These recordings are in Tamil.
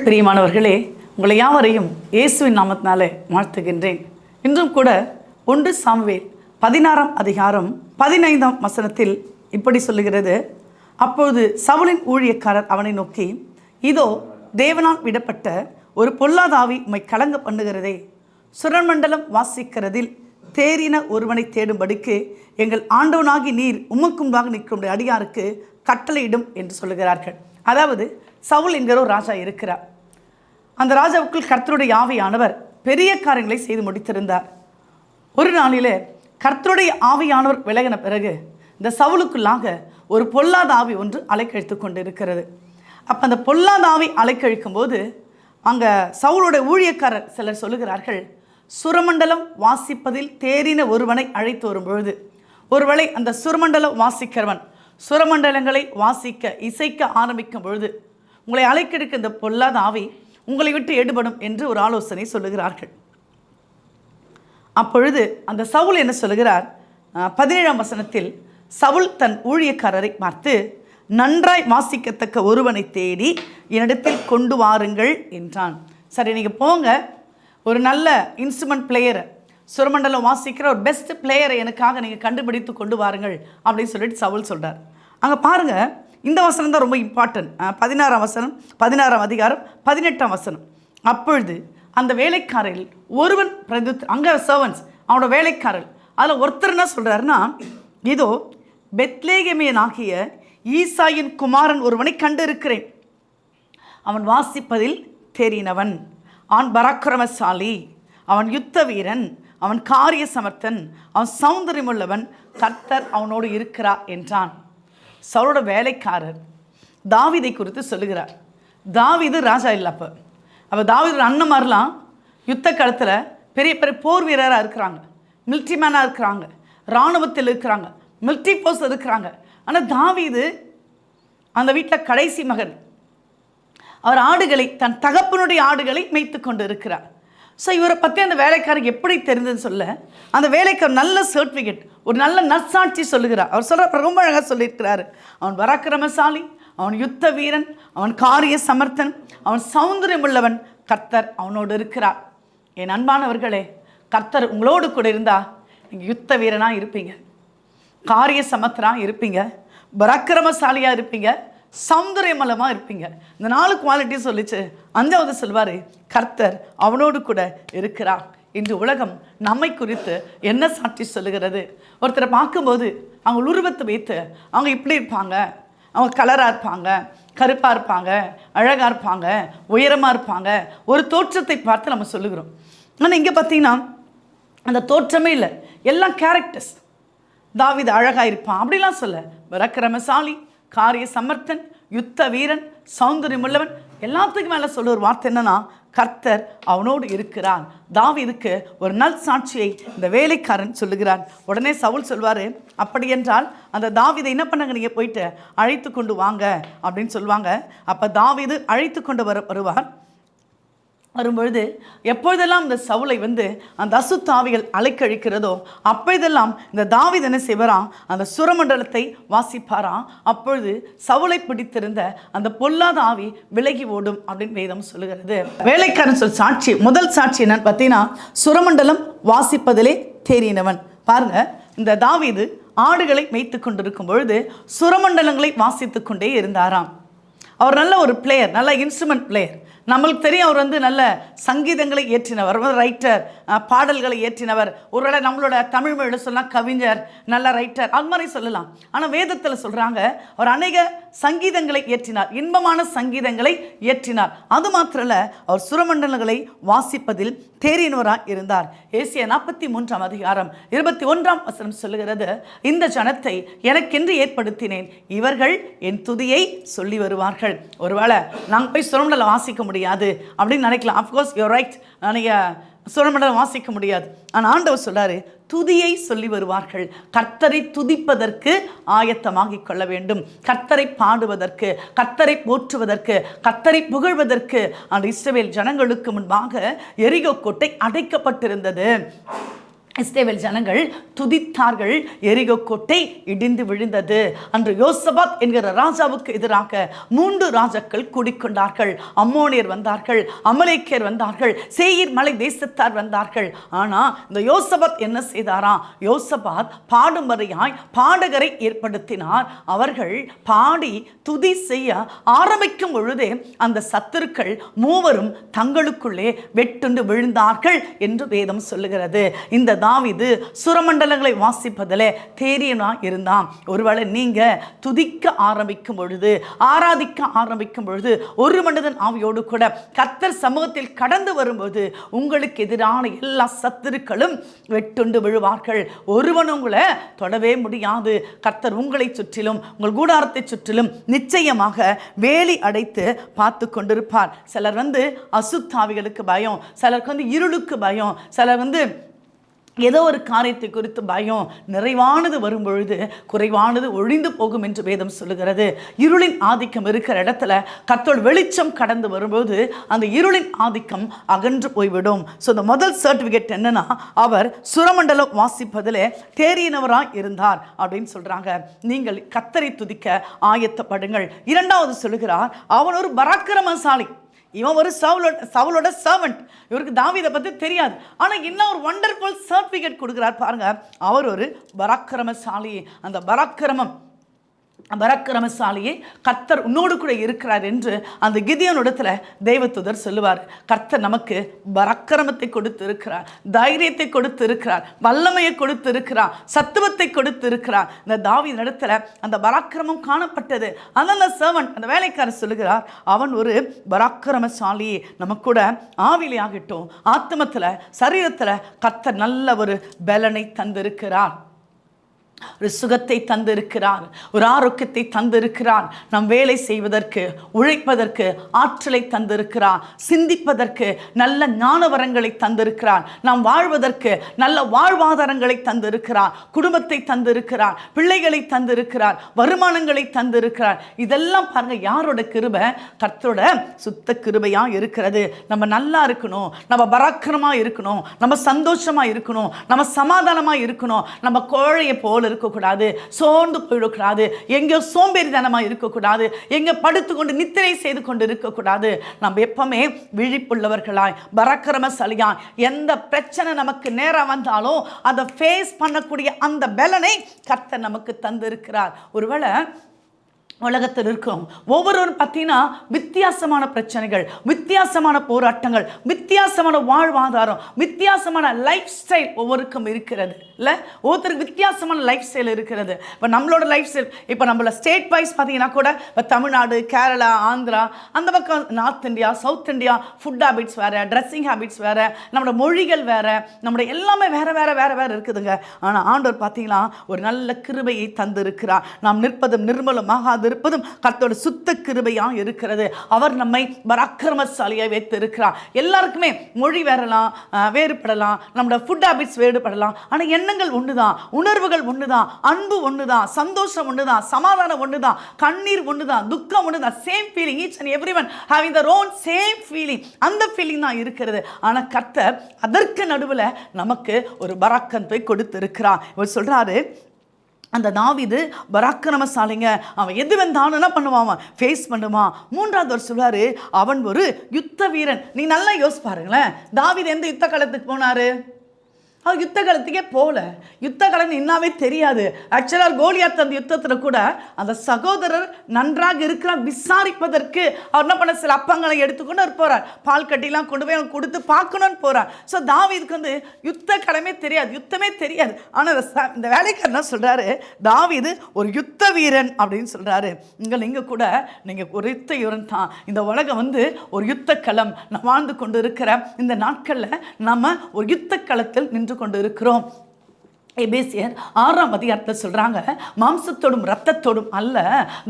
கிறிஸ்துவுக்குள் பிரியமானவர்களே, உங்களை யாவரையும் இயேசுவின் நாமத்தினாலே வாழ்த்துகின்றேன். இன்றும் கூட 1 சாமுவேல் 16ஆம் அதிகாரம் 15ஆம் வசனத்தில் இப்படி சொல்லுகிறது. அப்பொழுது சவுலின் ஊழியக்காரர் அவனை நோக்கி, இதோ தேவனால் விடப்பட்ட ஒரு பொல்லாத ஆவி உம்மை கலங்க பண்ணுகிறதே, சுரமண்டலம் வாசிக்கிறதில் தேறின ஒருவனை தேடும்படிக்கு எங்கள் ஆண்டவனாகி நீர் உமக்கும்பாக நிற்கும் அடியாருக்கு கட்டளையிடும் என்று சொல்லுகிறார்கள். அதாவது சவுல் என்கிற ஒரு ராஜா இருக்கிறார். அந்த ராஜாவுக்குள் கர்த்தருடைய ஆவியானவர் பெரிய காரியங்களை செய்து முடித்திருந்தார். ஒரு நாளிலே கர்த்தருடைய ஆவியானவர் விலகின பிறகு இந்த சவுலுக்குள்ளாக ஒரு பொல்லாத ஆவி ஒன்று அலைக்கழித்து கொண்டு இருக்கிறது. அப்போ அந்த பொல்லாத ஆவி அலைக்கழிக்கும் போது அங்கே சவுளுடைய ஊழியக்காரர் சிலர் சொல்லுகிறார்கள், சுரமண்டலம் வாசிப்பதில் தேறின ஒருவனை அழைத்து வரும்பொழுது, ஒருவேளை அந்த சுரமண்டலம் வாசிக்கிறவன் சுரமண்டலங்களை வாசிக்க இசைக்க ஆரம்பிக்கும் பொழுது உங்களை அலைக்கெடுக்க இந்த பொல்லாத ஆவி உங்களை விட்டு எடுபடும் என்று ஒரு ஆலோசனை சொல்லுகிறார்கள். அப்பொழுது அந்த சவுல் என்ன சொல்லுகிறார்? 17ஆம் வசனத்தில் சவுல் தன் ஊழியக்காரரை பார்த்து, நன்றாய் வாசிக்கத்தக்க ஒருவனை தேடி என்னிடத்தில் கொண்டு வாருங்கள் என்றான். சரி, நீங்கள் போங்க, ஒரு நல்ல இன்ஸ்ட்ருமெண்ட் பிளேயரை, சுரமண்டலம் வாசிக்கிற ஒரு பெஸ்ட் பிளேயரை எனக்காக நீங்கள் கண்டுபிடித்து கொண்டு வாருங்கள் அப்படின்னு சொல்லிட்டு சவுல் சொல்கிறார். அங்கே பாருங்கள், இந்த வசனம் தான் ரொம்ப இம்பார்ட்டன்ட். 16ஆம் வசனம் 16ஆம் அதிகாரம் 18ஆம் வசனம். அப்பொழுது அந்த வேலைக்காரர்கள் ஒருவன் அங்கே சர்வன்ஸ் அவனோட வேலைக்காரர்கள் அதில் ஒருத்தர் என்ன சொல்கிறாருன்னா, இதோ பெத்லேகேமியனாகிய ஈசாயின் குமாரன் ஒருவனை கண்டு இருக்கிறேன், அவன் வாசிப்பதில் தேறினவன், அவன் பராக்கிரமசாலி, அவன் யுத்த வீரன், அவன் காரிய சமர்த்தன், அவன் சௌந்தரியமுள்ளவன், கர்த்தர் அவனோடு இருக்கிறார் என்றான். சவுலோட வேலைக்காரர் தாவீதை குறித்து சொல்லுகிறார். தாவீது ராஜா இல்லை. அப்போ தாவீது அண்ணன் மாதிரிலாம் யுத்த காலத்தில் பெரிய பெரிய போர் வீரராக இருக்கிறாங்க, மிலிட்ரி மேனாக இருக்கிறாங்க, இராணுவத்தில் இருக்கிறாங்க, மிலிட்ரி போர்ஸ் இருக்கிறாங்க. ஆனால் தாவீது அந்த வீட்டில் கடைசி மகன். அவர் ஆடுகளை, தன் தகப்பனுடைய ஆடுகளை மேய்த்து கொண்டு இருக்கிறார். ஸோ இவரை பற்றி அந்த வேலைக்காரருக்கு எப்படி தெரிந்ததுன்னு சொல்ல, அந்த வேலைக்காரர் நல்ல சர்டிஃபிகேட், ஒரு நல்ல நற்சாட்சி சொல்லுகிறார். அவர் சொல்கிற ரொம்ப அழகாக சொல்லியிருக்கிறாரு. அவன் பராக்கிரமசாலி, அவன் யுத்த வீரன், அவன் காரிய சமர்த்தன், அவன் சௌந்தரியம் உள்ளவன், கர்த்தர் அவனோடு இருக்கிறார். என் அன்பானவர்களே, கர்த்தர் உங்களோடு கூட இருந்தால் நீங்கள் யுத்த வீரனாக இருப்பீங்க, காரிய சமர்த்தனாக இருப்பீங்க, பராக்கிரமசாலியாக இருப்பீங்க, சௌந்தரியமலமாக இருப்பீங்க. இந்த 4 குவாலிட்டி சொல்லிச்சு. 5வது சொல்வார், கர்த்தர் அவனோடு கூட இருக்கிறார். இன்று உலகம் நம்மை குறித்து என்ன சாட்சி சொல்லுகிறது? ஒருத்தரை பார்க்கும்போது அவங்க உருவத்தை வைத்து அவங்க இப்படி இருப்பாங்க, அவங்க கலராக இருப்பாங்க, கருப்பாக இருப்பாங்க, அழகாக இருப்பாங்க, உயரமாக இருப்பாங்க, ஒரு தோற்றத்தை பார்த்து நம்ம சொல்லுகிறோம். ஆனால் இங்கே பார்த்தீங்கன்னா அந்த தோற்றமே இல்லை, எல்லாம் கேரக்டர்ஸ். தாவீது அழகாக இருப்பான் அப்படிலாம் சொல்ல, பராக்கிரமசாலி, காரிய சமர்த்தன், யுத்த வீரன், சௌந்தரியம் உள்ளவன், எல்லாத்துக்கும் மேலே சொல்ல ஒரு வார்த்தை என்னன்னா, கர்த்தர் அவனோடு இருக்கிறான். தாவீதுக்கு ஒரு நல் சாட்சியை இந்த வேலைக்காரன் சொல்லுகிறான். உடனே சவுல் சொல்வார், அப்படி என்றால் அந்த தாவீதை என்ன பண்ணாங்க, நீங்கள் போயிட்டு அழைத்து கொண்டு வாங்க அப்படின்னு சொல்லுவாங்க. அப்போ தாவீது அழைத்து கொண்டு வரும்பொழுது எப்பொழுதெல்லாம் இந்த சவுலை அந்த அசுத்தாவிகள் அலைக்கழிக்கிறதோ அப்பொழுதெல்லாம் இந்த தாவீது என்ன செய்வாராம், அந்த சுரமண்டலத்தை வாசிப்பாராம். அப்பொழுது சவுலை பிடித்திருந்த அந்த பொல்லாத ஆவி விலகி ஓடும் அப்படின்னு வேதம் சொல்லுகிறது. வேலைக்காரன் சாட்சி, முதல் சாட்சி என்னன்னு பார்த்தீங்கன்னா, சுரமண்டலம் வாசிப்பதிலே தேறினவன். பாருங்க, இந்த தாவீது ஆடுகளை மேய்த்து கொண்டிருக்கும் பொழுது சுரமண்டலங்களை வாசித்து கொண்டே இருந்தாராம். அவர் நல்ல ஒரு பிளேயர், நல்ல இன்ஸ்ட்ருமெண்ட் பிளேயர். நம்மளுக்கு தெரியும், அவர் நல்ல சங்கீதங்களை இயற்றினவர், ரைட்டர், பாடல்களை இயற்றினவர். ஒருவேளை நம்மளோட தமிழ் மொழியில் சொல்லலாம் கவிஞர், நல்ல ரைட்டர், அது மாதிரி சொல்லலாம். ஆனால் வேதத்தில் சொல்கிறாங்க, அவர் அநேக சங்கீதங்களை இயற்றினார், இன்பமான சங்கீதங்களை இயற்றினார். அது மாத்திரம் இல்லை, அவர் சுரமண்டலங்களை வாசிப்பதில் தேறினவராக இருந்தார். ஏசியா 43ஆம் அதிகாரம் 21ஆம் வசனம் சொல்லுகிறது, இந்த ஜனத்தை எனக்கென்று ஏற்படுத்தினேன், இவர்கள் என் துதியை சொல்லி வருவார்கள். ஒருவேளை நாங்கள் போய் சுரமண்டலம் வாசிக்க முடியாது அப்படின்னு நினைக்கலாம். அஃப்கோர்ஸ் யூர் ரைட், நீங்கள் சுரமண்டலம் வாசிக்க முடியாது. ஆனால் ஆண்டவர் சொல்றாரு, துதியை சொல்லி வருவார்கள். கர்த்தரை துதிப்பதற்கு ஆயத்தமாகிக் கொள்ள வேண்டும், கர்த்தரை பாடுவதற்கு, கர்த்தரை போற்றுவதற்கு, கர்த்தரை புகழ்வதற்கு. அந்த இஸ்ரவேல் ஜனங்களுக்கு முன்பாக எரிகோ கோட்டை அடைக்கப்பட்டிருந்தது. இஸ்ரவேல் ஜனங்கள் துதித்தார்கள், எரிகோ கோட்டை இடிந்து விழுந்தது. அன்று யோசபாத் என்கிற ராஜாவுக்கு எதிராக 3 ராஜாக்கள் கூடிக்கொண்டார்கள். அம்மோனியர் வந்தார்கள், அமலேக்கியர் வந்தார்கள், சேயீர் மலை தேசத்தார் வந்தார்கள். ஆனா இந்த யோசபாத் என்ன செய்தாரா? யோசபாத் பாடும்படியாய் பாடகரை ஏற்படுத்தினார். அவர்கள் பாடி துதி செய்ய ஆரம்பிக்கும் பொழுதே அந்த சத்துருக்கள் 3 தங்களுக்குள்ளே வெட்டுண்டு விழுந்தார்கள் என்று வேதம் சொல்லுகிறது. இந்த தாவீது சுரமண்டலங்களை வாசிப்பதிலே தேரியனா இருந்தான். ஒருவேளை நீங்க துதிக்க ஆரம்பிக்கும் பொழுது, ஆராதிக்க ஆரம்பிக்கும் பொழுது, ஒரு மனிதன் ஆவியோடு கூட கர்த்தர் சமூகத்தில் கடந்து வரும்போது உங்களுக்கு எதிரான எல்லா சத்துருக்களும் வெட்டுண்டு விழுவார்கள். ஒருவன் உங்களை தொடவே முடியாது. கர்த்தர் உங்களை சுற்றிலும், உங்கள் கூடாரத்தை சுற்றிலும் நிச்சயமாக வேலி அடைத்து பார்த்து கொண்டிருப்பார். சிலர் அசுத்தாவிகளுக்கு பயம், சிலருக்கு இருளுக்கு பயம், சிலர் ஏதோ ஒரு காரியத்தை குறித்து பயம். நிறைவானது வரும்பொழுது குறைவானது ஒழிந்து போகும் என்று வேதம் சொல்லுகிறது. இருளின் ஆதிக்கம் இருக்கிற இடத்துல கர்த்தருடைய வெளிச்சம் கடந்து வரும்போது அந்த இருளின் ஆதிக்கம் அகன்று போய்விடும். ஸோ இந்த முதல் சர்டிஃபிகேட் என்னன்னா, அவர் சுரமண்டலம் வாசிப்பதில் தேறினவராக இருந்தார் அப்படின்னு சொல்றாங்க. நீங்கள் கர்த்தரை துதிக்க ஆயத்தப்படுங்கள். இரண்டாவது சொல்லுகிறார், அவன் ஒரு பராக்கிரமசாலி. இவன் ஒரு சவுலோட சர்வெண்ட். இவருக்கு தாவீதை பற்றி தெரியாது. ஆனால் இன்னும் ஒரு வண்டர்ஃபுல் சர்டிஃபிகேட் கொடுக்குறார் பாருங்க. அவர் ஒரு பராக்கிரமசாலி. அந்த பராக்கிரமசாலியே கர்த்தர் உன்னோடு கூட இருக்கிறார் என்று அந்த கிதியோனிடத்தில் தேவதூதர் சொல்லுவார். கர்த்தர் நமக்கு பராக்கிரமத்தை கொடுத்து இருக்கிறார், தைரியத்தை கொடுத்து இருக்கிறார், வல்லமையை கொடுத்து இருக்கிறார், சத்துவத்தை கொடுத்து இருக்கிறார். இந்த தாவீது இடத்துல அந்த பராக்கிரமம் காணப்பட்டது. அந்த சர்வன்ட், அந்த வேலைக்காரர் சொல்லுகிறார், அவன் ஒரு பராக்கிரமசாலி. நம்ம கூட ஆவிலே ஆகட்டும், ஆத்மத்தில், சரீரத்தில் கர்த்தர் நல்ல ஒரு பலனை தந்திருக்கிறார். ஒரு சுகத்தை தந்திருக்கிறார், ஒரு ஆரோக்கியத்தை தந்திருக்கிறார். நாம் வேலை செய்வதற்கு, உழைப்பதற்கு ஆற்றலை தந்திருக்கிறார். சிந்திப்பதற்கு நல்ல ஞானவரங்களை தந்திருக்கிறார். நாம் வாழ்வதற்கு நல்ல வாழ்வாதாரங்களை தந்திருக்கிறார். குடும்பத்தை தந்திருக்கிறார், பிள்ளைகளை தந்திருக்கிறார், வருமானங்களை தந்திருக்கிறார். இதெல்லாம் பாருங்க, யாரோட கிருபை? கர்த்தரோட சுத்த கிருபையா இருக்கிறது. நம்ம நல்லா இருக்கணும், நம்ம பராக்கிரமா இருக்கணும், நம்ம சந்தோஷமா இருக்கணும், நம்ம சமாதானமா இருக்கணும். நம்ம கோழையை போல இருக்கக்கூடாது, சோர்ந்து போயிடக்கூடாது, எங்கேயோ சோம்பேறித்தனமாக இருக்கக்கூடாது, எங்கே படுத்துக்கொண்டு நித்திரை செய்து கொண்டு இருக்கக்கூடாது. நம்ம எப்பவுமே விழிப்புள்ளவர்களாய், பராக்கிரமசாலியாய், எந்த பிரச்சனை நமக்கு நேரம் வந்தாலும் அதை ஃபேஸ் பண்ணக்கூடிய அந்த பலனை கர்த்தர் நமக்கு தந்திருக்கிறார். ஒருவேளை உலகத்தில் இருக்கிறோம் ஒவ்வொருவரும் பார்த்தீங்கன்னா வித்தியாசமான பிரச்சனைகள், வித்தியாசமான போராட்டங்கள், வித்தியாசமான வாழ்வாதாரம், வித்தியாசமான லைஃப் ஸ்டைல் ஒவ்வொருக்கும் இருக்கிறது. இல்லை, ஒவ்வொருத்தருக்கு வித்தியாசமான லைஃப் ஸ்டைல் இருக்கிறது. இப்போ நம்மளோட லைஃப் ஸ்டைல், இப்போ நம்மளோட ஸ்டேட் வைஸ் பார்த்தீங்கன்னா கூட இப்போ தமிழ்நாடு, கேரளா, ஆந்திரா, அந்த பக்கம் north India, south India, food habits வேறு, ட்ரெஸ்ஸிங் ஹேபிட்ஸ் வேறு, நம்மளோட மொழிகள் வேறு, நம்மளோட எல்லாமே வேறு வேறு வேறு வேறு இருக்குதுங்க. ஆனால் ஆண்டவர் பார்த்தீங்கன்னா ஒரு நல்ல கிருபையை தந்திருக்கிறார். நாம் நிற்பதும் நிர்மூலமாகாது இருப்பதும் கர்த்தரோட சுத்த கிருபையாக இருக்கிறது. அவர் நம்மை பராக்கிரமசாலியாக வைத்திருக்கிறார். எல்லாருக்குமே மொழி வேறுபடலாம், நம்மளோட ஃபுட் ஹேபிட்ஸ் வேறுபடலாம், ஆனால் எண்ணங்கள் ஒண்ணுதான், உணர்வுகள் ஒண்ணுதான், அன்பு ஒண்ணுதான், சந்தோஷம் ஒண்ணுதான், சமாதானம் ஒண்ணுதான், கண்ணீர் ஒண்ணுதான், துக்கம் ஒண்ணுதான். Same feeling, each and everyone having their own same feeling. அந்த ஃபீலிங் தான் இருக்கிறது. ஆனால் கர்த்தர் அதற்கு நடுவில் நமக்கு ஒரு பராக்கத்தை கொடுத்திருக்கிறார். இவர் சொல்றாரு, அந்த தாவீது பராக்கிரமசாலிங்க, அவன் எது வந்தாலும் என்ன பண்ணுவான், ஃபேஸ் பண்ணுவான். மூன்றாவது ஒரு சொல்றாரு, அவன் ஒரு யுத்த வீரன். நீ நல்லா யோசிச்சு பாருங்களேன், தாவீது எந்த யுத்த காலத்துக்கு போனாரு? அவர் யுத்த காலத்துக்கே போகல. யுத்த காலம் என்னாவே தெரியாது. ஆக்சுவலாக கோலியாத் அந்த யுத்தத்தில் கூட அந்த சகோதரர் நன்றாக இருக்கிறார் விசாரிப்பதற்கு அவர் என்ன பண்ண, சில அப்பங்களை எடுத்துக்கொண்டு அவர் போகிறார், பால் கட்டிலாம் கொண்டு போய் அவங்க கொடுத்து பார்க்கணும்னு போகிறார். ஸோ தாவீதுக்கு யுத்த கடமே தெரியாது, யுத்தமே தெரியாது. ஆனால் இந்த வேலைக்காரர் என்ன சொல்கிறாரு, தாவீது ஒரு யுத்த வீரன் அப்படின்னு சொல்கிறாரு. நீங்கள் கூட நீங்கள் ஒரு யுத்த வீரன் தான். இந்த உலகம் ஒரு யுத்த களம். நான் வாழ்ந்து கொண்டு இருக்கிற இந்த நாட்களில் நம்ம ஒரு யுத்த களத்தில் நின்று கொண்டு இருக்கிறோம். எபேசியர் 6ஆம் அதிகாரத்தில் சொல்றாங்க, மாம்சத்தோடும் இரத்தத்தோடும் அல்ல,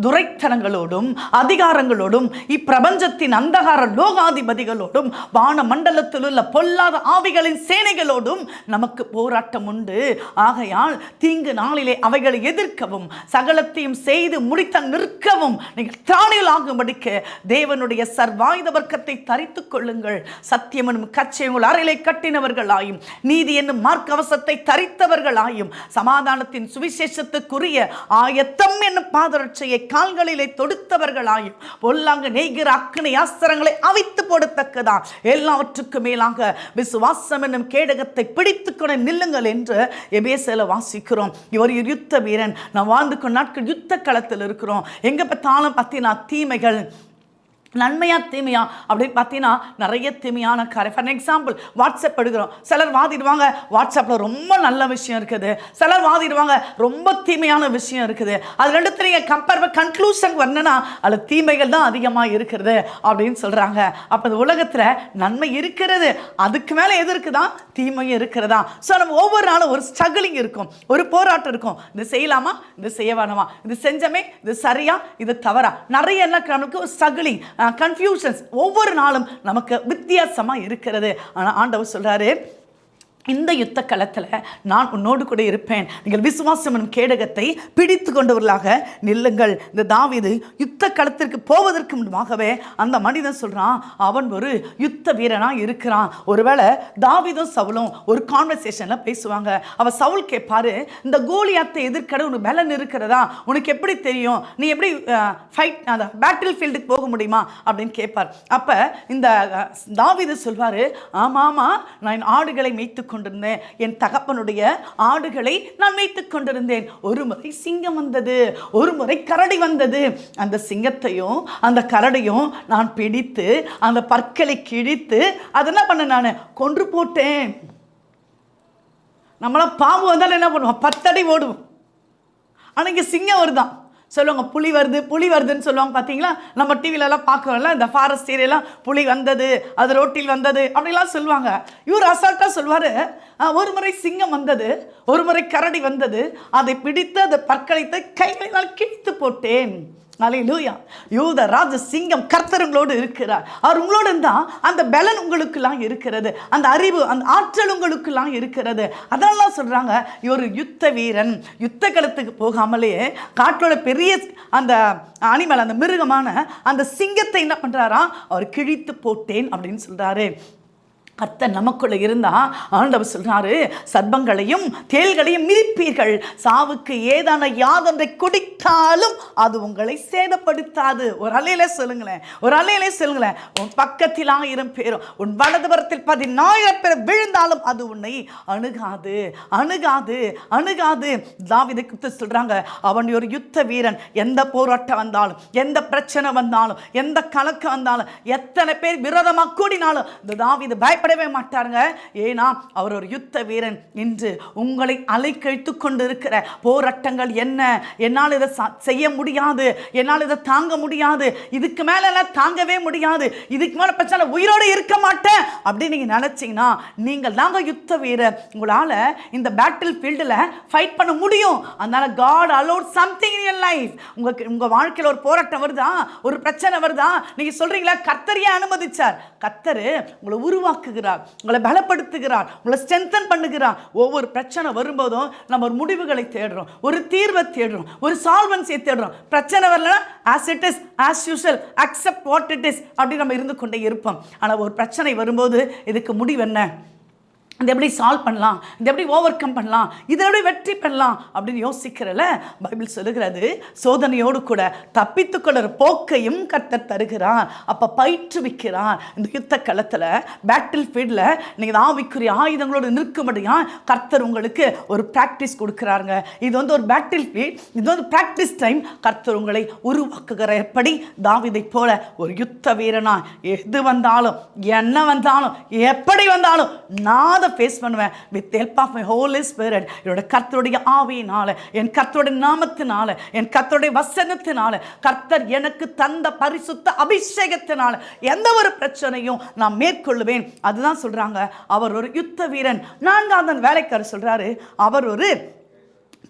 துரைத்தனங்களோடும் அதிகாரங்களோடும் இப்பிரபஞ்சத்தின் அந்தகார லோகாதிபதிகளோடும் வான மண்டலத்தில் உள்ள பொல்லாத ஆவிகளின் சேனைகளோடும் நமக்கு போராட்டம் உண்டு. ஆகையால் தீங்கு நாளிலே அவைகளை எதிர்க்கவும் சகலத்தையும் செய்து முடித்த நிற்கவும் நீங்கள் திராணிகளாகும்படிக்கு தேவனுடைய சர்வாயுத வர்க்கத்தை தரித்துக் கொள்ளுங்கள். சத்தியம் என்னும் கச்சை உங்கள் அறையிலே கட்டினவர்களாயும் நீதி என்னும் மார்க்கவசத்தை தரித்தவர்கள் சமாதானத்தின் சுவிசேஷத்துக்குரிய ஆயத்தம் என்னும் பாதரட்சையை கால்களிலே தொடுத்தவர்களாயும் பொல்லாங்கு நெய்கிற அக்கினி அஸ்திரங்களை அவித்து போடத்தக்கதா எல்லாவற்றுக்கும் மேலாக விசுவாசம் என்னும் கேடகத்தை பிடித்துக்கொண்டு நில்லுங்கள் என்று எபேசியர்ல வாசிக்கிறோம். இவர் யுத்த வீரன். நாம் வாழ்ந்து கொண்ட நாட்கள் யுத்த களத்தில் இருக்கிறோம். எங்க பார்த்தாலும் பார்த்தீங்கன்னா தீமைகள், நன்மையா தீமையா அப்படின்னு பார்த்தீங்கன்னா நிறைய தீமையான காரியம். ஃபார் எக்ஸாம்பிள், வாட்ஸ்அப் எடுக்கிறோம். சிலர் வாதிடுவாங்க வாட்ஸ்அப்பில் ரொம்ப நல்ல விஷயம் இருக்குது, சிலர் வாதிடுவாங்க ரொம்ப தீமையான விஷயம் இருக்குது. அது ரெண்டுத்தையும் நீங்கள் கம்பேர் கன்க்ளூஷன் வரணும்னா அதில் தீமைகள் தான் அதிகமாக இருக்கிறது அப்படின்னு சொல்கிறாங்க. அப்போ இந்த உலகத்தில் நன்மை இருக்கிறது, அதுக்கு மேலே எது இருக்குதா? தீமையும் இருக்கிறதா. ஸோ நம்ம ஒவ்வொரு நாளும் ஒரு ஸ்ட்ரகிளிங் இருக்கும், ஒரு போராட்டம் இருக்கும். இது செய்யலாமா, இது செய்ய வேணாமா, இது செஞ்சமே, இது சரியா, இது தவறா, நிறைய என்ன நமக்கு ஒரு ஸ்ட்ரகிளிங், கன்ஃபியூஷன்ஸ் ஒவ்வொரு நாளும் நமக்கு வித்தியாசமாக இருக்கிறது. ஆனால் ஆண்டவர் சொல்கிறாரு, இந்த யுத்த களத்தில் நான் உன்னோடு கூட இருப்பேன், நீங்கள் விசுவாசம் என்னும் கேடகத்தை பிடித்து கொண்டவர்களாக நில்லுங்கள். இந்த தாவீது யுத்த களத்திற்கு போவதற்கு முன்பாகவே அந்த மனிதன் சொல்கிறான், அவன் ஒரு யுத்த வீரனாக இருக்கிறான். ஒருவேளை தாவீதும் சவுலும் ஒரு கான்வர்சேஷனில் பேசுவாங்க. அவள் சவுல் கேட்பாரு, இந்த கோலியாத்தை எதிர்க்கட உனக்கு பலன் இருக்கிறதா, உனக்கு எப்படி தெரியும், நீ எப்படி ஃபைட் அந்த பேட்டில் ஃபீல்டுக்கு போக முடியுமா அப்படின்னு கேட்பார். அப்போ இந்த தாவீது சொல்வார், ஆமாம், நான் ஆடுகளை மேய்த்து கொண்டிருந்தேன், என் தகப்பனுடைய ஆடுகளை நான் மேய்த்துக் கொண்டிருந்தேன். ஒரு முறை சிங்கம் வந்தது, ஒரு முறை கரடி வந்தது. அந்த சிங்கத்தையும் அந்த கரடியும் நான் பிடித்து அந்த பற்களை கிழித்து அதென்ன பண்ண, நான் கொன்று போட்டேன். நம்மள பாம்பு வந்தாலும் என்ன பண்ணுவோம், 10 அடி ஓடுவோம். ஆனால் இங்கே சிங்கம் வருதான் சொல்லுவாங்க, புலி வருது புலி வருதுன்னு சொல்லுவாங்க. பார்த்தீங்களா, நம்ம டிவிலெலாம் பார்க்கல, இந்த ஃபாரஸ்ட் ஏரியாலாம் புலி வந்தது, அது ரோட்டில் வந்தது அப்படிலாம் சொல்லுவாங்க. இவர் அசால்ட்டாக சொல்வார், ஒரு முறை சிங்கம் வந்தது, ஒரு முறை கரடி வந்தது, அதை பிடித்து அதை பற்களைத்து கைகளினால் கிழித்து போட்டேன். அல்லேலூயா. யூத ராஜ சிங்கம் கர்த்தர் உங்களோடு இருக்கிறார். அவர் உங்களோடு இருந்தால் அந்த பலன் உங்களுக்கெல்லாம் இருக்கிறது, அந்த அறிவு, அந்த ஆற்றல் உங்களுக்கெல்லாம் இருக்கிறது. அதெல்லாம் சொல்கிறாங்க, ஒரு யுத்த வீரன் யுத்த களத்துக்கு போகாமலே காட்டோட பெரிய அந்த அனிமல், அந்த மிருகமான அந்த சிங்கத்தை என்ன பண்ணுறாரா, அவர் கிழித்து போட்டேன் அப்படின்னு சொல்கிறாரு. கர்த்தர் நமக்குள்ள இருந்தா ஆண்டவர் சொல்றாரு, சர்ப்பங்களையும் தேள்களையும் மிதிப்பீர்கள், சாவுக்கு ஏதான யாதொன்றை குடித்தாலும் அது உங்களை சேதப்படுத்தாது. ஒரு அலையிலே சொல்லுங்களேன், ஒரு அலையிலே சொல்லுங்களேன். உன் பக்கத்தில் 1000 பேரும் உன் வலதுபுறத்தில் 10,000 பேர் விழுந்தாலும் அது உன்னை அணுகாது, அணுகாது, அணுகாது. தாவீதை குறித்து சொல்றாங்க, அவன் ஒரு யுத்த வீரன். எந்த போராட்டம் வந்தாலும், எந்த பிரச்சனை வந்தாலும், எந்த கலக்கம் வந்தாலும், எத்தனை பேர் விரோதமாக கூடினாலும் இந்த தாவீது பயப்படவே மாட்டாருங்க. ஏன்னா அவர் ஒரு யுத்த வீரன். இன்று உங்களை அலைக்கழித்து கொண்டு இருக்கிற போராட்டங்கள் என்ன, என்னால் இதை செய்ய முடியாது, என்னால் இதை தாங்க முடியாது, இதுக்கு மேல தாங்கவே முடியாது, இதுக்கு மேல பிரச்சனை உயிரோடு இருக்க மாட்டேன் அப்படின்னு நீங்க நினைச்சீங்கன்னா நீங்கள் தாங்க யுத்த வீரர். உங்களால இந்த பேட்டில் ஃபீல்டில் ஃபைட் பண்ண முடியும். அதனால God allowed something in your life. உங்க வாழ்க்கையில் ஒரு போராட்டம் வருதா, ஒரு பிரச்சனை வருதா, நீங்க சொல்றீங்களா கர்த்தரையே அனுமதிச்சார். கர்த்தர் உங்களை உருவாக்குகிறார், உங்களை பலப்படுத்துகிறார், உங்களை ஸ்ட்ரென்தன் பண்ணுகிறார். ஒவ்வொரு பிரச்சனை வரும்போதும் நம்ம ஒரு முடிவுகளை தேடுறோம், ஒரு தீர்வை தேடுறோம், ஒரு சால்வன்சியை தேடுறோம். பிரச்சனை வரலன்னா as it is, as usual, accept what it is அப்படி நம்ம இருந்து கொண்டே இருப்போம். ஆனால் ஒரு பிரச்சனை வரும்போது இதுக்கு முடிவு என்ன, இதை எப்படி சால்வ் பண்ணலாம், இதை எப்படி ஓவர் கம் பண்ணலாம், இதை எப்படி வெற்றி பண்ணலாம் அப்படின்னு யோசிக்கிறல, பைபிள் சொல்லுகிறது, சோதனையோடு கூட தப்பித்துக்கொள்கிற போக்கையும் கர்த்தர் தருகிறார். அப்போ பயிற்றுவிக்கிறார். இந்த யுத்த களத்தில் பேட்டில் ஃபீல்டில் நீங்கள் ஆவிக்குரிய ஆயுதங்களோடு நிற்கும்படியா கர்த்தர் உங்களுக்கு ஒரு ப்ராக்டிஸ் கொடுக்குறாருங்க. இது வந்து ஒரு பேட்டில் ஃபீல்ட், இது வந்து ப்ராக்டிஸ் டைம். கர்த்தர் உங்களை உருவாக்குகிற எப்படி தாவீதை போல ஒரு யுத்த வீரனா எது வந்தாலும், என்ன வந்தாலும், எப்படி வந்தாலும், நான் ஃபேஸ் பண்ணுவேன் with help of my holy spirit. என்னோட கர்த்தருடைய ஆவியினால, என் கர்த்தருடைய நாமத்தினால, என் கர்த்தருடைய வசனத்தினால, கர்த்தர் எனக்கு தந்த பரிசுத்த அபிஷேகத்தினால எந்த ஒரு பிரச்சனையும் நான் மேற்கொள்ளுவேன். அதுதான் சொல்றாங்க, அவர் ஒரு யுத்த வீரன். 4வது வேலைக்காரர் சொல்றாரு, அவர் ஒரு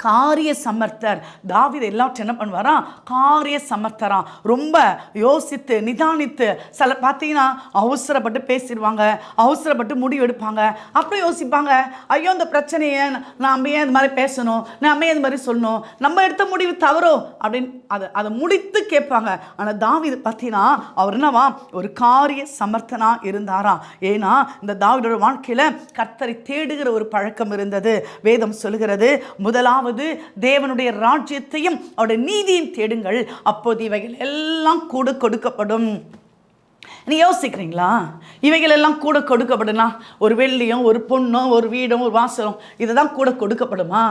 காரிய சமர்த்தர். தாவீது எல்லாத்தையும் என்ன பண்ணுவாராம், காரிய சமர்த்தராம். ரொம்ப யோசித்து நிதானித்து, சில பார்த்தீங்கன்னா அவசரப்பட்டு பேசிடுவாங்க, அவசரப்பட்டு முடிவு எடுப்பாங்க. அப்புறம் யோசிப்பாங்க, ஐயோ இந்த பிரச்சனையை நாம் ஏன் இது மாதிரி பேசணும், நாம் ஏன் இது மாதிரி சொல்லணும், நம்ம எடுத்த முடிவு தவறோ அப்படின்னு அதை முடித்து கேட்பாங்க. ஆனால் தாவீது பார்த்தீங்கன்னா அவர் என்னவா, ஒரு காரிய சமர்த்தனா இருந்தாராம். ஏன்னா இந்த தாவீதோட வாழ்க்கையில் கர்த்தரை தேடுகிற ஒரு பழக்கம் இருந்தது. வேதம் சொல்லுகிறது, முதலாவது தேவனுடைய ராஜ்யத்தையும் அவருடைய நீதியையும் தேடுங்கள், அப்போது இவைகள் எல்லாம் கூட கொடுக்கப்படும். நீ யோசிக்கிறீங்களா, இவைகள் எல்லாம் கூட கொடுக்கப்படுனா ஒரு வெள்ளியும் ஒரு பொண்ணும் ஒரு வீடும் ஒரு வாசலும் இதுதான் கூட கொடுக்கப்படுமா?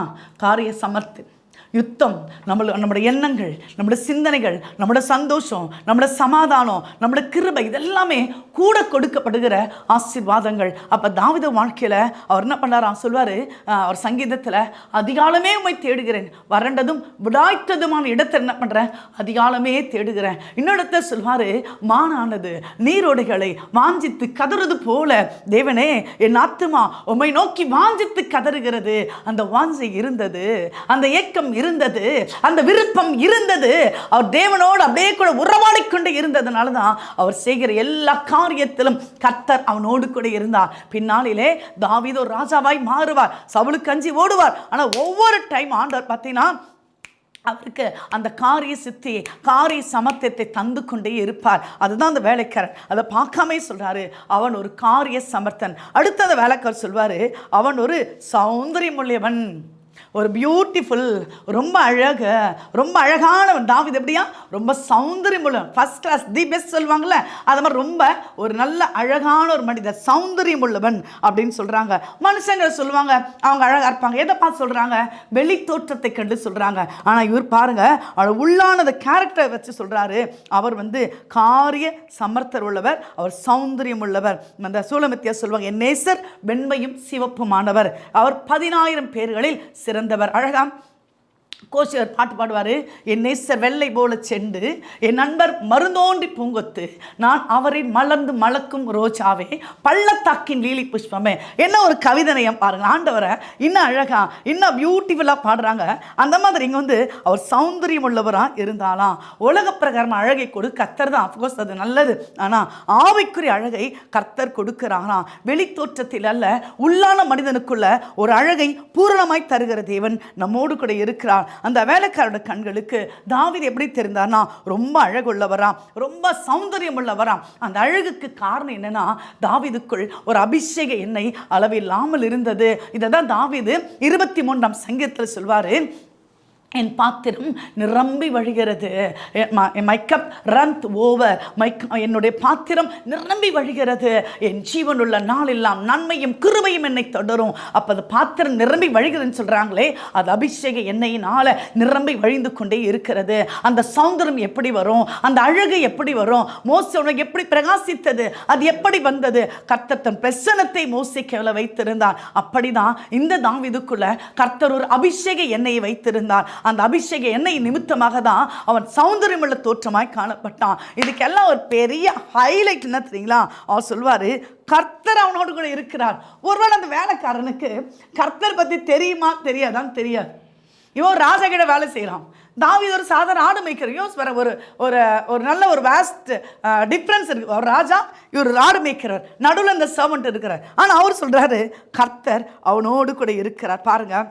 காரிய சமர்த்தி யுத்தம், நம்மளுடைய எண்ணங்கள், நம்முடைய சிந்தனைகள், நம்முடைய சந்தோஷம், நம்முடைய சமாதானம், நம்முடைய கிருபை, இதெல்லாமே கூட கொடுக்கப்படுகிற ஆசீர்வாதங்கள். அப்போ தாவீது வாழ்க்கையில் அவர் என்ன பண்ணாராம் சொல்வார், அவர் சங்கீதத்தில், அதிகாலமே உம்மை தேடுகிறேன், வறண்டதும் விடாய்த்ததுமான இடத்தை என்ன பண்ணுறேன், அதிகாலமே தேடுகிறேன். இன்னொருத்த சொல்வார், மானானது நீரோடைகளை வாஞ்சித்து கதறுது போல தேவனே என் ஆத்துமா உம்மை நோக்கி வாஞ்சித்து கதறுகிறது. அந்த வாஞ்சை இருந்தது, அந்த ஏக்கம் இருந்தது, அந்த விருப்பம் இருந்தது. அவர் தேவனோடு அப்படியே கூட உறவாடிக்கொண்டு இருந்ததுனால தான் அவர் செய்கிற எல்லா காரியத்திலும் கர்த்தர் அவனோடு கூட இருந்தார். பின்னாளிலே தாவீது ஒரு ராஜாவாய் மாறுவார், சவுலுக்கு அஞ்சி ஓடுவார். ஆனால் ஒவ்வொரு டைம் ஆண்டவர் பார்த்தீங்கன்னா அவருக்கு அந்த காரிய சித்தியை, காரிய சமர்த்தத்தை தந்து கொண்டே இருப்பார். அதுதான் அந்த வேலைக்காரன். அதை பார்க்காமே சொல்றாரு, அவன் ஒரு காரிய சமர்த்தன். அடுத்த வேலைக்காரர் சொல்வாரு, அவன் ஒரு சௌந்தரியமுள்ளவன், ஒரு பியூட்டிஃபுல், ரொம்ப அழகு, ரொம்ப அழகானவன். தாவீது எப்படியா, ரொம்ப சௌந்தரியமுள்ளவன், ஃபர்ஸ்ட் கிளாஸ், தி பெஸ்ட் சொல்லுவாங்கள்ல, அது மாதிரி ரொம்ப ஒரு நல்ல அழகான ஒரு மனிதர், சௌந்தரியமுள்ளவன் அப்படின்னு சொல்கிறாங்க. மனுஷங்க சொல்லுவாங்க அவங்க அழகாக இருப்பாங்க. எதை பார்த்து சொல்கிறாங்க, வெளி தோற்றத்தை கண்டு சொல்கிறாங்க. ஆனால் இவர் பாருங்க, அவர் உள்ளானது கேரக்டரை வச்சு சொல்கிறாரு, அவர் காரிய சமர்த்தர் உள்ளவர், அவர் சௌந்தரியம் உள்ளவர். அந்த சூலமித்தியா சொல்லுவாங்க, என் நேசர் வெண்மையும் சிவப்புமானவர், அவர் 10,000 பேர்களில் சிறந்தவர். அழகாம் கோஷியர் பாட்டு பாடுவார், என் நேசர் வெள்ளை போல செண்டு, என் நண்பர் மருந்தோண்டி பூங்கொத்து, நான் அவரை மலர்ந்து மலக்கும் ரோஜாவே, பள்ளத்தாக்கின் லீலி புஷ்பமே. என்ன ஒரு கவிதனையம் பாருங்க, ஆண்டவரை இன்னும் அழகா இன்னும் பியூட்டிஃபுல்லாக பாடுறாங்க. அந்த மாதிரி இங்கே அவர் சௌந்தரியம் உள்ளவராக இருந்தாலாம். உலக பிரகாரம் அழகை கொடு கர்த்தர் தான், அஃப்கோர்ஸ் அது நல்லது. ஆனால் ஆவிக்குரிய அழகை கர்த்தர் கொடுக்கிறாராம். வெளி தோற்றத்தில் அல்ல, உள்ளான மனிதனுக்குள்ள ஒரு அழகை பூரணமாய் தருகிற தேவன் நம்மோடு கூட இருக்கிறார். அந்த வேலைக்காரோட கண்களுக்கு தாவீது எப்படி தெரிந்தார்னா, ரொம்ப அழகுள்ளவராம், ரொம்ப சௌந்தரியம் உள்ளவராம். அந்த அழகுக்கு காரணம் என்னன்னா, தாவீதுக்குள் ஒரு அபிஷேக எண்ணெய் அளவில்லாமல் இருந்தது. இதை தான் தாவீது 23ஆம் சங்கீதத்தில் சொல்வாரு, என் பாத்திரம் நிரம்பி வழிகிறது, மை கப் ரன்த் ஓவர், என்னுடைய பாத்திரம் நிரம்பி வழிகிறது, என் ஜீவனுள்ள நாளெல்லாம் நன்மையும் கிருபையும் என்னை தொடரும். அப்போ அது பாத்திரம் நிரம்பி வழிகிறதுன்னு சொல்கிறாங்களே, அது அபிஷேக எண்ணெயினால் நிரம்பி வழிந்து கொண்டே இருக்கிறது. அந்த சௌந்தரம் எப்படி வரும், அந்த அழகு எப்படி வரும், மோசே உனக்கு எப்படி பிரகாசித்தது, அது எப்படி வந்தது, கர்த்தர் தன் பிரசன்னத்தை மோசேக்கு வைத்திருந்தார். அப்படிதான் இந்த தாவீதுக்குள்ள கர்த்தர் ஒரு அபிஷேக எண்ணெயை வைத்திருந்தார். அந்த அபிஷேக எண்ணெய் நிமித்தமாக தான் அவன் சௌந்தரியமுள்ள தோற்றமாய் காணப்பட்டான். இதுக்கெல்லாம் ஒரு பெரிய ஹைலைட் என்ன தெரியுங்களா, அவர் சொல்வாரு, கர்த்தர் அவனோடு கூட இருக்கிறார். ஒருவேளை அந்த வேலைக்காரனுக்கு கர்த்தர் பற்றி தெரியுமா தெரியாதான் தெரியாது. இவன் ராஜா கிட்ட வேலை செய்யலாம், தாவீது ஒரு சாதாரண ஆடு மேய்க்கிற. யோசிப்பார், ஒரு ஒரு நல்ல ஒரு வேஸ்ட் டிஃப்ரென்ஸ் இருக்குது. ஒரு ராஜா, இவர் ஆடு மேய்க்கிறார், நடுவில் இந்த சர்வன்ட் இருக்கிறார். ஆனால் அவர் சொல்கிறாரு, கர்த்தர் அவனோடு கூட இருக்கிறார். பாருங்க,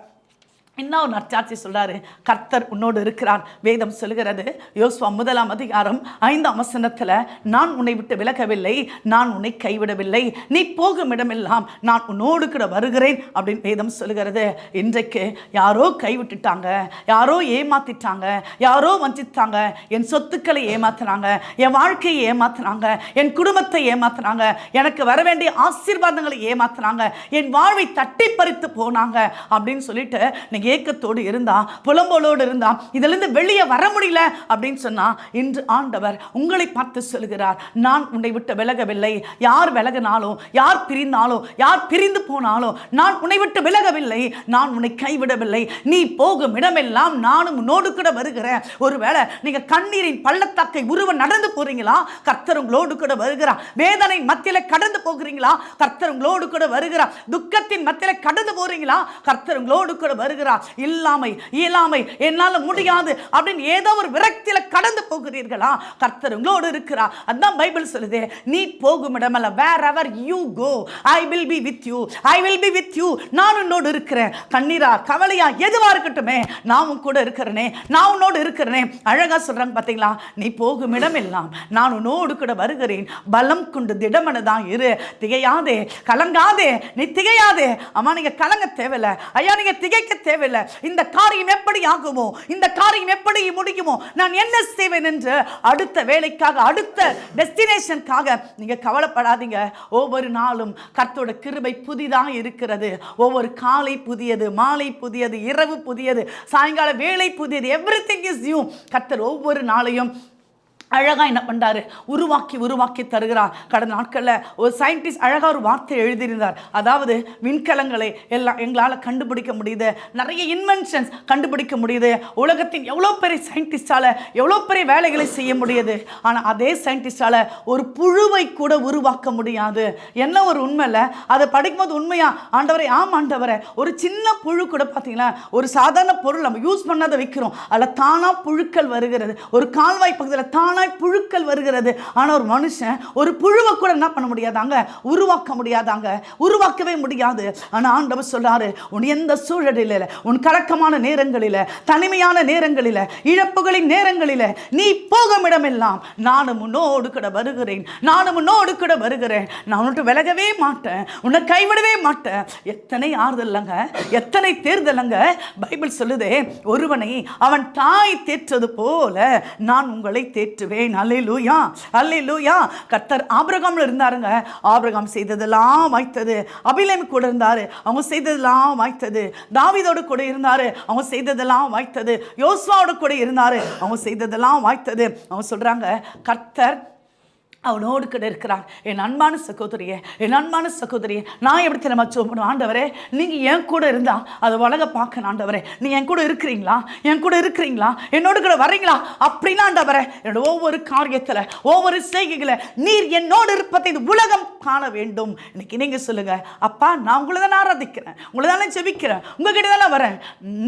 இன்னும் ஒரு நற்சாட்சி சொல்றாரு, கர்த்தர் உன்னோடு இருக்கிறார். வேதம் சொல்லுகிறது, யோசுவா 1ஆம் அதிகாரம் 5ஆம் வசனத்தில், நான் உன்னை விட்டு விலகவில்லை, நான் உன்னை கைவிடவில்லை, நீ போகும் இடமெல்லாம் நான் உன்னோடு கூட வருகிறேன் அப்படின்னு வேதம் சொல்லுகிறது. இன்றைக்கு யாரோ கைவிட்டுட்டாங்க, யாரோ ஏமாத்திட்டாங்க, யாரோ வஞ்சித்தாங்க, என் சொத்துக்களை ஏமாத்தினாங்க, என் வாழ்க்கையை ஏமாத்தினாங்க, என் குடும்பத்தை ஏமாத்தினாங்க, எனக்கு வர வேண்டிய ஆசீர்வாதங்களை ஏமாத்தினாங்க, என் வாழ்வை தட்டி பறித்து போனாங்க அப்படின்னு சொல்லிட்டு நீங்க ஏக்கத்தோடு இருந்தா, புலம்போலோடு இருந்தா, இதிலிருந்து வெளியே வர முடியல அப்படின்னு சொன்னா, இன்று ஆண்டவர் உங்களை பார்த்து சொல்கிறார், நான் உன்னை விட்டு விலகவில்லை. யார் விலகினாலும், யார் பிரிந்தாலும், யார் பிரிந்து போனாலும் நான் உன்னை விட்டு விலகவில்லை, நான் உன்னை கைவிடவில்லை. நீ போகும் இடமெல்லாம் நானும் உன்னோடு கூட வருகிறேன். ஒருவேளை நீங்க கண்ணீரின் பள்ளத்தாக்கை உருவ நடந்து போறீங்களா, கர்த்தர் உங்களோடு கூட வருகிறார். வேதனை மத்தியில கடந்து போகிறீங்களா, கர்த்தர் உங்களோடு கூட வருகிறார். துக்கத்தின் மத்தியில கடந்து போறீங்களா, கர்த்தர் உங்களோடு கூட வருகிறார். இல்லாமை, இயலாமை, என்னால முடியாது அப்படின்னு ஏதோ ஒரு விரக்தியில கடந்து போகிறீர்களா, கர்த்தர் உங்களோடு இருக்கிறார். அதான் பைபிள் சொல்லுது, நீ போகும் இடமல்ல, wherever you go I will be with you, I will be with you. நான் உன்னோடு இருக்கிறேன். கண்ணீரா, கவலையா, எதுவா இருக்கட்டுமே, நான் உன் கூட இருக்கிறேனே, நான் உன்னோடு இருக்கிறேனே. அழகா சொல்றாங்க பாத்தீங்களா, நீ போகும் இடம் எல்லாம் நான் உன்னோடு கூட வருகிறேன். பலம் கொண்டு திடமனதான் இரு, திகையாதே, கலங்காதே, நீ திகையாதே. அம்மா, நீங்க கலங்க தேவையில்லை, ஐயா நீங்க திகைக்க தேவையில்லை. இந்த காரியம் எப்படி ஆகுமோ, இந்த காரியம் எப்படி முடியுமோ, நான் என்ன செய்வேன் என்று அடுத்த வேலைக்காக, அடுத்த டெஸ்டினேஷனுக்காக நீங்க கவலைப்படாதீங்க. ஒவ்வொரு நாளும் கர்த்தரோட கிருபை புதிதாக இருக்கிறது. ஒவ்வொரு காலை புதியது, மாலை புதியது, இரவு புதியது, சாயங்கால வேலை புதியது. Everything is new. கர்த்தர் ஒவ்வொரு நாளையும் அழகா என்ன பண்றாரு, உருவாக்கி தருகிறார். கடந்த நாட்களில் ஒரு சயின்டிஸ்ட் அழகா ஒரு வார்த்தை எழுதியிருந்தார். அதாவது விண்கலங்களை எல்லாம் எங்களால் கண்டுபிடிக்க முடியுது, நிறைய இன்வென்ஷன்ஸ் கண்டுபிடிக்க முடியுது. உலகத்தின் எவ்வளோ பெரிய சயின்டிஸ்டால எவ்வளோ பெரிய வேலைகளை செய்ய முடியுது. ஆனால் அதே சயின்டிஸ்டால ஒரு புழுவை கூட உருவாக்க முடியாது. என்ன ஒரு உண்மை இல்லை? அதை படிக்கும்போது உண்மையா ஆண்டவரை, ஆம் ஆண்டவரை, ஒரு சின்ன புழு கூட பார்த்தீங்களா, ஒரு சாதாரண பொருள் நம்ம யூஸ் பண்ணாத வைக்கிறோம், அதில் தானா புழுக்கள் வருகிறது. ஒரு கால்வாய் பக்கத்தில் தானா புழுக்கள் வருகிறது. ஆனா ஒரு மனுஷன் ஒரு புழுவை கூட என்ன பண்ண முடியாதாங்க, உருவாக்க முடியாதாங்க, உருவாக்கவே முடியாது. ஆனா ஆண்டவர் சொல்றாரு, உன் எந்த சூழலில், உன் கலக்கமான நேரங்களில், தனிமையான நேரங்களில், இழப்புகளின் நேரங்களில், நீ போகும் இடமெல்லாம் நானும் உன்னோடு கூட வருகிறேன், நானும் உன்னோடு கூட வருகிறேன். நான் உன்னை விலகவே மாட்டேன், உன்னை கைவிடவே மாட்டேன். எத்தனை ஆறுதல்ங்க, எத்தனை தேர்தலங்க. பைபிள் சொல்லுதே, ஒருவனை அவன் தாய் தேற்றது போல நான் உங்களை தேற்றுவேன். அல்லேலூயா, அல்லேலூயா. கர்த்தர் ஆபிரகாம்ல இருந்தாருங்க, ஆபிரகாம் செய்ததெல்லாம் வாய்த்தது. அபிலேம் கூட இருந்தாரு, அவங்க செய்ததெல்லாம் வாய்த்தது. தாவீதோடு கூட இருந்தாரு, அவங்க செய்ததெல்லாம் வாய்த்தது. யோசுவாவோடு கூட இருந்தாரு, அவங்க செய்ததெல்லாம் வாய்த்தது. அவங்க சொல்றாங்க, கர்த்தர் அவனோடு கூட இருக்கிறான். என் அன்பான சகோதரியே, என் அன்பான சகோதரியே, நான் எப்படி தெரியுமா சொல்லுவேன், ஆண்டவரே நீங்கள் என் கூட இருந்தா அதை உலக பார்க்க, ஆண்டவரே நீ என் கூட இருக்கிறீங்களா, என் கூட இருக்கிறீங்களா, என்னோடு கூட வரீங்களா அப்படின்னா, ஆண்டவரே என்னோட ஒவ்வொரு காரியத்தில், ஒவ்வொரு செய்கைகளை நீர் என்னோடு இருப்பதை இந்த உலகம் காண வேண்டும். இன்னைக்கு நீங்கள் சொல்லுங்க, அப்பா நான் உங்களை தான் ஆராதிக்கிறேன், உங்களை தானே ஜெபிக்கிறேன், உங்ககிட்ட தானே வரேன்.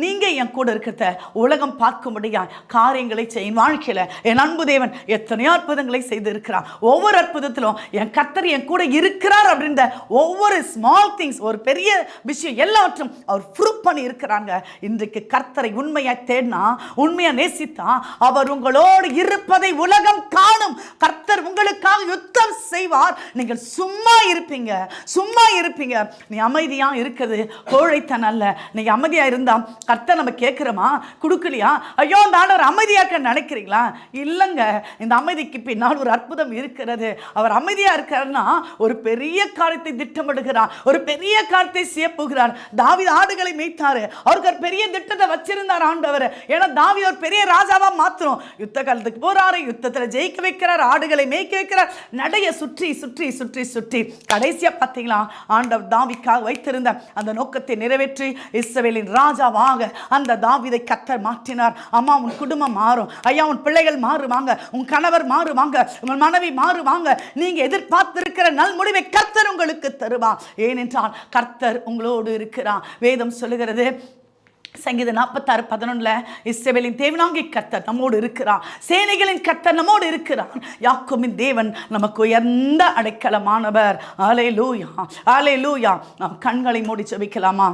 நீங்கள் என் கூட இருக்கிறத உலகம் பார்க்க முடியாது காரியங்களை செய்யும். வாழ்க்கையில் என் அன்பு தேவன் எத்தனையோ அற்புதங்களை செய்து இருக்கிறார். ஒவ்வொரு அற்புதத்திலும் என் கர்த்தர் என் கூட இருக்கிறார் அப்படின்ற ஒவ்வொரு ஸ்மால் திங்ஸ், ஒரு பெரிய விஷயம் எல்லாவற்றும் அவர் ப்ரூவ் பண்ணி இருக்கிறாங்க. இன்றைக்கு கர்த்தரை உண்மையா தேடினா, உண்மையா நேசித்தா, அவர் உங்களோடு இருப்பதை உலகம் காணும். கர்த்தர் உங்களுக்காக யுத்தம் செய்வார். நீங்கள் சும்மா இருப்பீங்க, சும்மா இருப்பீங்க. நீ அமைதியா இருக்குது கோழைத்தன் அல்ல. நீங்க அமைதியா இருந்தா கர்த்தர் நம்ம கேட்கிறோமா, கொடுக்கலையா, ஐயோ அந்த ஆண்டவர் அமைதியாக்க நினைக்கிறீங்களா? இல்லைங்க, இந்த அமைதிக்கு பின்னால் ஒரு அற்புதம் இருக்கிறது. அவர் அமைதியா இருக்காருன்னா ஒரு பெரிய காரியத்தை திட்டமிடுகிறார், ஒரு பெரிய காரியத்தை செய்ய போகிறார். தாவீது ஆடுகளை மேய்த்தாரு, அவருக்கு ஒரு பெரிய திட்டத்தை வச்சிருந்தார் ஆண்டவர். ஏன்னா தாவீது ஒரு பெரிய ராஜாவா மாத்திரம் யுத்த காலத்துக்கு போறாரு, யுத்தத்துல ஜெயிக்க வைக்கிறார், ஆடுகளை மேய்க்க வைக்கிறார், நடைய சுற்றி சுற்றி சுற்றி சுற்றி கடைசியா பார்த்தீங்களா, ஆண்டவர் தாவீதுக்காக வைத்திருந்த அந்த நோக்கத்தை நிறைவேற்றி இஸ்ரவேலின் ராஜாவாக அந்த தாவீதை கர்த்தர் மாற்றினார். அம்மா உன் குடும்பம் மாறும், ஐயா உன் பிள்ளைகள் மாறுவாங்க, உன் கணவர் மாறுவாங்க, உங்கள் மனைவி மாறுவாங்க. நீங்க எதிர்பார்த்திருக்கிற நல் முடிவை கர்த்தர் உங்களுக்கு தருவார். ஏனென்றால் கர்த்தர் உங்களோடு இருக்கிறார். வேதம் சொல்லுகிறது, சங்கீதம் 46:11 இஸ்ரவேலின் தேவனாகிய கர்த்தர் நம்மோடு இருக்கிறார், சேனைகளின் கர்த்தர் நம்மோடு இருக்கிறார், யாக்கோபின் தேவன் நமக்கு உயர்ந்த அடைக்கலமானவர். அல்லேலூயா, அல்லேலூயா. நாம் கண்களை மூடி ஜெபிக்கலாமா?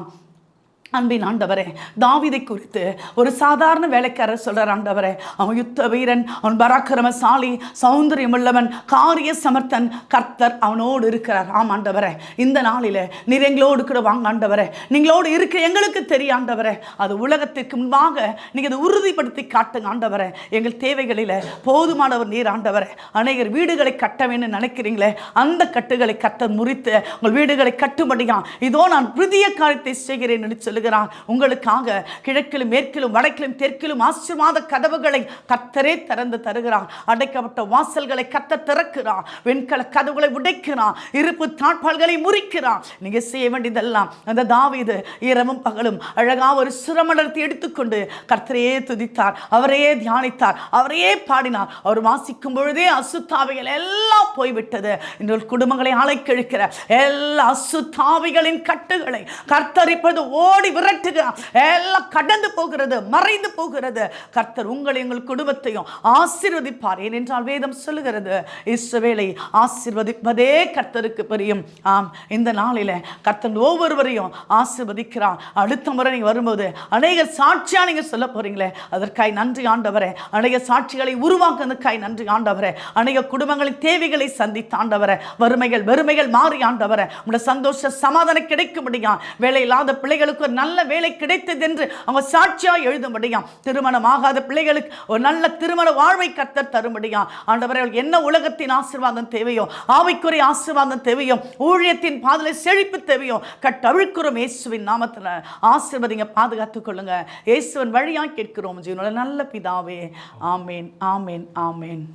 அன்பின் ஆண்டவரே, தாவீதை குறித்து ஒரு சாதாரண வேலைக்காரர் சொல்றார், ஆண்டவரே அவன் யுத்த வீரன், அவன் பராக்கிரமசாலி, சௌந்தரியம் உள்ளவன், காரிய சமர்த்தன், கர்த்தர் அவனோடு இருக்கிறார். ஆம் ஆண்டவரே, இந்த நாளில் நீர் எங்களோடு கூட வாங்க ஆண்டவரே, நீங்களோடு இருக்க எங்களுக்கு தெரியும் ஆண்டவரே. அது உலகத்திற்கு முன்பாக நீங்கள் அதை உறுதிப்படுத்தி காட்டுங்க ஆண்டவரே. எங்கள் தேவைகளில் போதுமானவர் நீர் ஆண்டவரே. அநேகர் வீடுகளை கட்ட வேண்டும் நினைக்கிறீங்களே, அந்த கட்டுகளை கர்த்தர் முறித்து உங்கள் வீடுகளை கட்டும்படியா இதோ நான் புதிய காரியத்தை செய்கிறேன் என்று சொல்லி சொல்லுகிறார், உங்களுக்காக கிழக்கிலும் மேற்கிலும் வடக்கிலும் தெற்கிலும் ஆசீர்வாத கதவுகளை கர்த்தரே திறந்து தருகிறார். அடைக்கப்பட்ட வாசல்களை கர்த்தர் திறக்கிறார். வெண்கல கதவுகளை உடைக்கிறார். இருப்பு தாழ்பால்களை முறிக்கிறார். நீங்க செய்ய வேண்டியதெல்லாம் அந்த தாவீது இரவும் பகலும் அழகா ஒரு சுரமண்டலத்தை எடுத்துக்கொண்டு கர்த்தரையே துதித்தார், அவரையே தியானித்தார், அவரையே பாடினார். அவர் வாசிக்கும் பொழுதே அசுத்தாவிகள் எல்லாம் போய்விட்டது. இன்று குடும்பங்களை அலைக்கழிக்கிற எல்லா அசுத்தாவிகளின் கட்டுகளை கர்த்தர் இப்பொழுது ஓடி விரட்டுகிறார். எல்லாம் கடந்து போகிறது, மறைந்து போகிறது. கர்த்தர் உங்களை உங்கள் குடும்பத்தையும் ஆசீர்வதிப்பார். ஏனென்றால் வேதம் சொல்லுகிறது, இஸ்ரவேலை ஆசீர்வதிப்பதே கர்த்தருக்கு பிரியம். ஆம், இந்த நாளில கர்த்தர் ஒவ்வொருவரையும் ஆசீர்வதிக்கிறார். அடுத்த முறை நீங்க வரும்போது அநேக சாட்சியா நீங்க சொல்ல போறீங்களே, அதற்காய் நன்றி ஆண்டவரே. அநேக சாட்சிகளை உருவாக்குவதற்காய் நன்றி ஆண்டவரே. அநேக குடும்பங்களின் தேவைகளை சந்தித்த ஆண்டவரே, வெறுமைகள் மாறி ஆண்டவரே, உங்களுடைய சந்தோஷ சமாதானம் கிடைக்கும்படியா, வேலை இல்லாத பிள்ளைகளுக்கு ஒரு நல்ல வேலை கிடைத்தது என்று அவங்க சாட்சியா எழுதும்படியா, திருமணம் ஆகாத பிள்ளைகளுக்கு ஒரு நல்ல திருமண வாழ்வை கர்த்தர் தரும்படியா ஆண்டவரே, என்ன உலகத்தின் ஆசீர்வாதம் தேவையோ, ஆவிக்குரிய ஆசீர்வாதம் தேவையோ, ஊழியத்தின் பாதலை செழிப்பு தேவையோ கட்டவிழ்க்கிறோம். இயேசுவின் நாமத்தில் ஆசீர்வதிங்க, பாதுகாத்துக் கொள்ளுங்க. இயேசுவின் வழியாக கேட்கிறோம் ஜீவனுள்ள நல்ல பிதாவே. ஆமேன், ஆமேன், ஆமேன்.